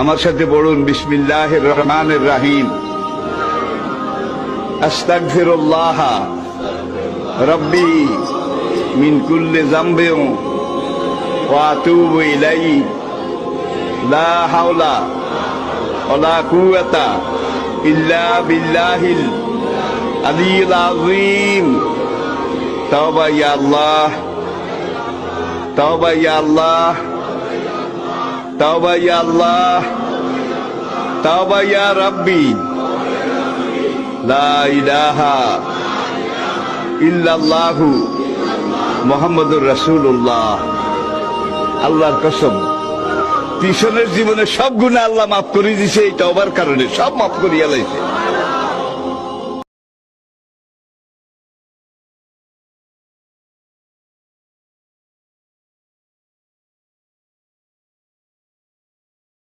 আমার সাথে পড়ুন, বিসমিল্লাহির রহমানির রহিম। আস্তাগফিরুল্লাহ রব্বি মিন কুল্লি যামবিন ওয়া আতুবু ইলাইহি লা হাওলা ওয়ালা কুওয়াতা ইল্লা বিল্লাহিল আলিয়্যিল আযীম। তাওবা ইয়া আল্লাহ, তাওবা ইয়া আল্লাহ, তাওবা ইয়া আল্লাহ, তাওবা ইয়া রাব্বি, লা ইলাহা ইল্লাল্লাহু মুহাম্মাদুর রাসূলুল্লাহ। আল্লাহর কসম, পিছনের জীবনে সব গুনাহ আল্লাহ মাফ করে দিয়েছে, এই তওবার কারণে সব মাফ করিয়া লাইছে।